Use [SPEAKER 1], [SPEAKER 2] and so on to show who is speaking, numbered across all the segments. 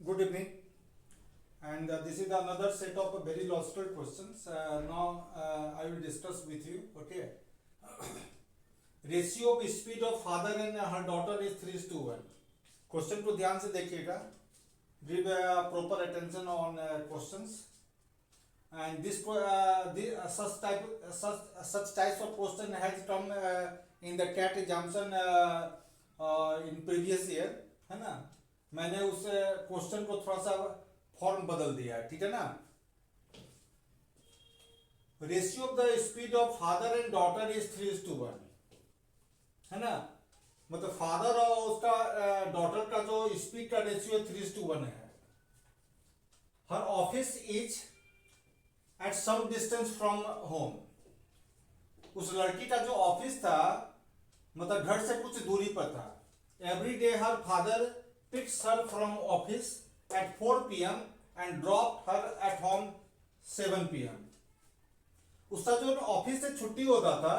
[SPEAKER 1] Good evening, and this is another set of very logical questions. Now I will discuss with you. Okay, ratio of speed of father and her daughter is 3:1. Question को ध्यान से देखिएगा. Give proper attention on questions. And this such types of question has come in the CAT examination in previous year, है ना. मैंने उस question को थोड़ा सा फॉर्म बदल दिया है, ठीक है ना. Ratio of the speed of father and daughter is 3:1, है ना. मतलब फादर और उसका डॉटर का जो स्पीड का रेशियो 3:1 है. हर office is at some distance from home. उस लड़की का जो ऑफिस था मतलब घर से कुछ दूरी पर था. Every day her father picks her from office at 4 p.m. and dropped her at home 7 p.m. उसका जो ऑफिस से छुट्टी होता था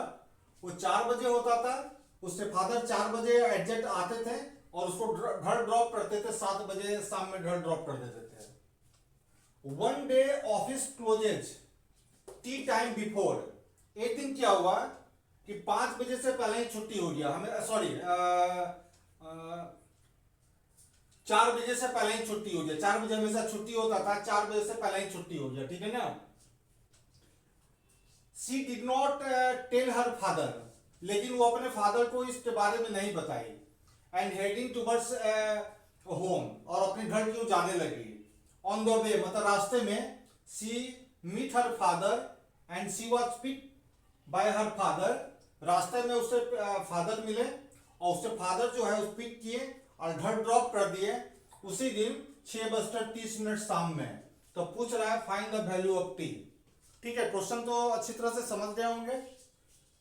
[SPEAKER 1] वो 4 बजे होता था. उससे फादर 4 बजे एग्जैक्ट आते थे और उसको घर ड्रॉप करते थे. 7 बजे शाम में घर ड्रॉप कर देते थे. One day office closes tea time before. एक दिन क्या हुआ कि 5 बजे से पहले ही छुट्टी हो गया. हमें सॉरी 4 बजे से पहले ही छुट्टी हो गया. 4 बजे हमेशा छुट्टी होता था, 4 बजे से पहले ही छुट्टी हो गया, ठीक है ना. She did not tell her father. लेकिन वो अपने फादर को इसके बारे में नहीं बताई. And heading towards home. और अपने घर क्यों जाने लगी. ऑन द वे मतलब रास्ते में she meet her father and she was picked by her father. रास्ते में उससे फादर मिले और उससे फादर जो है उस पिक किए और घर ड्रॉप कर दिए उसी दिन 6:30 शाम में. तो पूछ रहा है find the value of T. ठीक है, क्वेश्चन तो अच्छी तरह से समझ गए होंगे,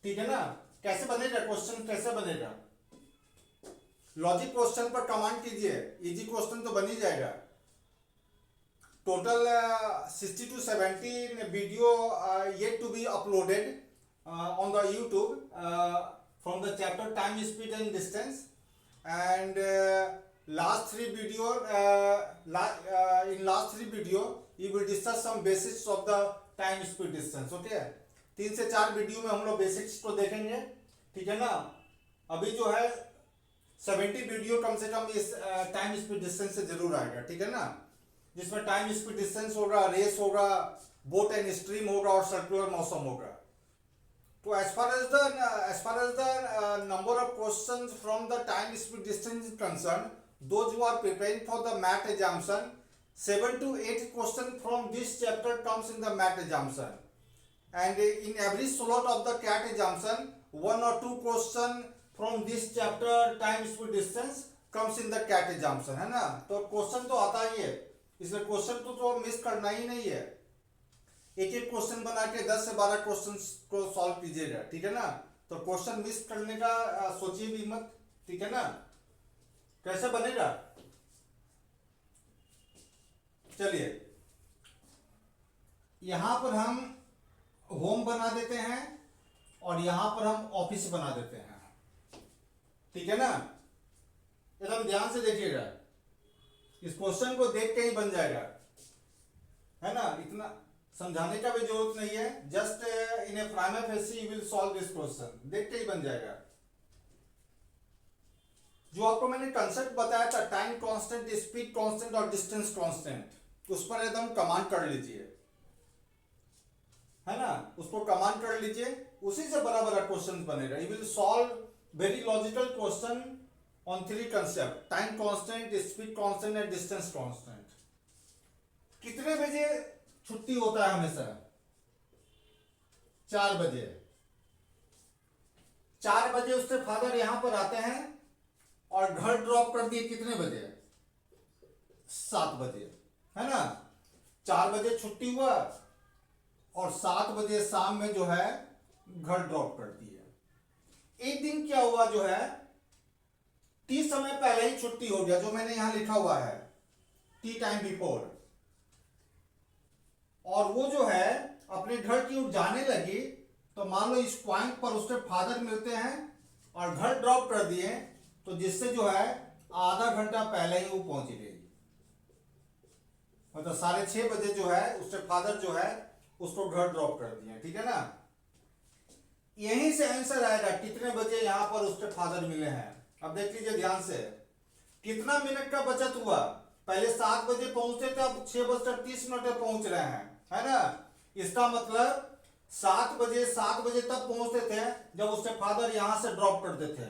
[SPEAKER 1] ठीक है ना. कैसे बनेगा क्वेश्चन, कैसे बनेगा. लॉजिक क्वेश्चन पर कमांड कीजिए, इजी क्वेश्चन तो बन ही जाएगा. Total 60 to 70 video yet to be uploaded on the YouTube from the chapter time, speed and distance. And last 3 video in last 3 video you will discuss some basics of the time, speed, distance. Okay, 3 से 4 video में हम लोग basics को देखेंगे, ठीक है ना. अभी जो है 70 वीडियो कम से कम इस टाइम, स्पीड, डिस्टेंस से जरूर आएगा, ठीक है ना. जिसमें टाइम, स्पीड, डिस्टेंस होगा, रेस होगा, बोट एंड स्ट्रीम होगा और सर्कुलर मौसम होगा. So as far as the number of questions from the time, speed, distance is concerned, those who are preparing for the MAT examination, 7 to 8 questions from this chapter comes in the MAT examination, and in every slot of the CAT examination 1 or 2 question from this chapter time, speed, distance comes in the CAT examination, है ना. तो question तो आता ही है, इसलिए question तो miss करना ही नहीं है. एक एक क्वेश्चन बना के 10 से 12 क्वेश्चन को सॉल्व कीजिएगा, ठीक है ना. तो क्वेश्चन मिस करने का सोचिए भी मत, ठीक है ना. कैसे बनेगा, चलिए यहां पर हम होम बना देते हैं और यहां पर हम ऑफिस बना देते हैं, ठीक है ना. एकदम ध्यान से देखिएगा, इस क्वेश्चन को देख के ही बन जाएगा, है ना. इतना समझाने का भी जरूरत नहीं है. Just in A prima facie you will solve this question, देख के ही बन जाएगा. जो आपको मैंने कंसेप्ट बताया था टाइम कांस्टेंट, स्पीड कांस्टेंट और डिस्टेंस कांस्टेंट, उस पर एकदम कमांड कर लीजिए, है ना. उसको कमांड कर लीजिए, उसी से बड़ा बड़ा क्वेश्चन बनेगा. You will solve very logical question on 3 concept: time constant, speed constant and distance constant. कितने बजे छुट्टी होता है हमेशा? 4 बजे. 4 बजे उसके फादर यहां पर आते हैं और घर ड्रॉप कर दिए कितने बजे? 7 बजे, है ना. 4 बजे छुट्टी हुआ और 7 बजे शाम में जो है घर ड्रॉप कर दिया. एक दिन क्या हुआ जो है टी समय पहले ही छुट्टी हो गया, जो मैंने यहां लिखा हुआ है टी टाइम बिफोर. और वो जो है अपने घर की ओर जाने लगी. तो मान लो इस पॉइंट पर उसके फादर मिलते हैं और घर ड्रॉप कर दिए, तो जिससे जो है आधा घंटा पहले ही वो पहुंच गई, मतलब 6:30 बजे जो है उसके फादर जो है उसको घर ड्रॉप कर दिए, ठीक है ना। यहीं से आंसर आएगा कितने बजे यहाँ पर उसके फादर मिले हैं। अब देख लीजिए ध्यान से, कितना मिनट का बचत हुआ। पहले 7 बजे पहुंचते थे, अब 6:30 पे पहुंच रहे हैं, है ना। इसका मतलब 7 बजे तब पहुंचते थे जब उसके फादर यहाँ से ड्रॉप करते थे,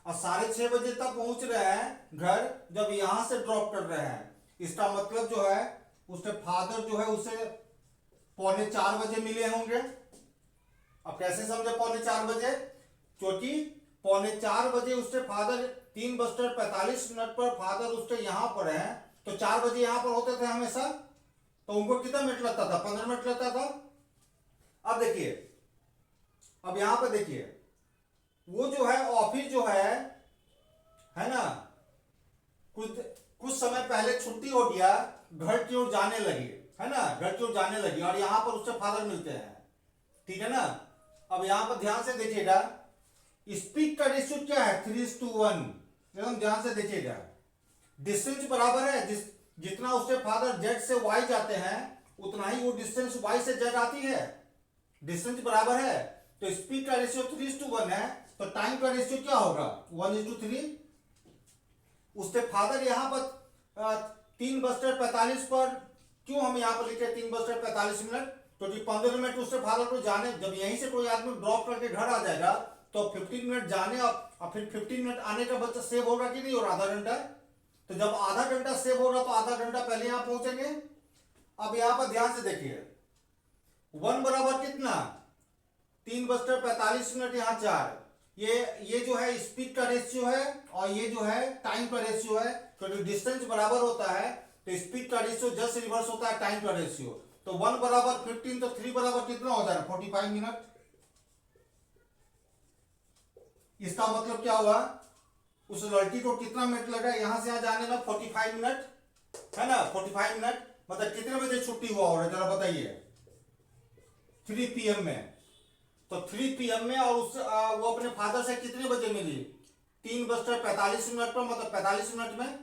[SPEAKER 1] और 6:30 बजे तक पहुंच रहे हैं घर जब यहां से ड्रॉप कर रहे हैं। इसका मतलब जो है उसके फादर जो है उसे 3:45 बजे मिले होंगे। अब कैसे समझे 3:45 बजे, क्योंकि 3:45 बजे उसके फादर 3:45 पर फादर उसके यहां पर है, तो 4 बजे यहां पर होते थे हमेशा, तो उनको कितना मिनट लगता था, 15 मिनट लगता था। अब देखिए, अब यहां पर देखिए, वो जो है ऑफिस जो है ना, कुछ समय पहले छुट्टी हो गया, घर की ओर जाने लगी, है ना, घर की ओर जाने लगी, और यहां पर उससे फादर मिलते हैं, ठीक है ना। अब यहां पर ध्यान से देखिएगा, स्पीड का रेशियो क्या है, 3:1। एकदम ध्यान से देखिएगा, डिस्टेंस बराबर है, जितना उसके फादर जेड से वाई जाते हैं उतना ही वो डिस्टेंस वाई से जेड आती है, डिस्टेंस बराबर है। तो स्पीड का रेशियो 3:1 है, तो टाइम का रेशियो क्या होगा, 1:3। उसके फादर यहाँ पर 3:45 पर, क्यों हम यहाँ पर लिखे 3:45, क्योंकि 15 मिनट उसके फादर को जाने, जब यहीं से कोई आदमी ड्रॉप करके घर आ जाएगा तो 15 मिनट जाने और फिर 15 मिनट आने का बच्चा सेव होगा कि नहीं, और आधा घंटा। तो जब आधा घंटा सेव होगा तो आधा घंटा पहले यहाँ पहुंचेंगे। अब यहाँ पर ध्यान से देखिए, 1 बराबर कितना, 3:45, यहाँ 4, ये जो है स्पीड का रेशियो है, और ये जो है टाइम का रेशियो है। क्योंकि डिस्टेंस बराबर होता है तो स्पीड का रेशियो जस्ट रिवर्स होता है टाइम का रेशियो। तो 1 बराबर 15, तो 3 बराबर कितना हो जाएगा, 45 मिनट। इसका मतलब क्या हुआ, उस लड़की को कितना मिनट लगा यहां से यहां जाने में, 45 मिनट, है ना, 45 मिनट। मतलब कितने बजे छुट्टी हुआ होगा जरा बताइए, 3 PM में। तो 3 PM में, और वो अपने फादर से कितने बजे मिली, 3:45 पर, मतलब 45 मिनट में।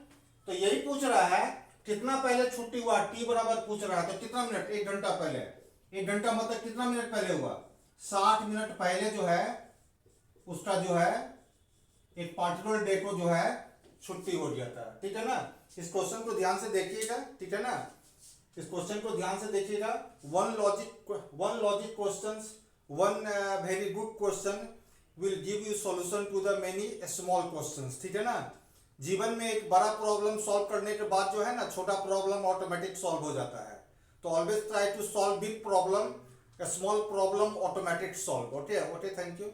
[SPEAKER 1] तो यही पूछ रहा है कितना पहले छुट्टी हुआ, टी बराबर पूछ रहा है, तो कितना मिनट, 1 घंटा पहले। 1 घंटा मतलब कितना मिनट पहले हुआ, 60 मिनट पहले जो है उसका जो है एक पार्टिकुलर डे को जो है छुट्टी हो गया था, ठीक है ना। इस क्वेश्चन को ध्यान से देखिएगा, ठीक है ना, इस क्वेश्चन को ध्यान से देखिएगा। One logic questions, one very good question will give you solution to the many small questions, ठीक है ना। जीवन में एक बड़ा प्रॉब्लम सॉल्व करने के बाद जो है ना, छोटा प्रॉब्लम ऑटोमेटिक सॉल्व हो जाता है। तो always try to solve big problem, small problem automatic solve. Okay, thank you.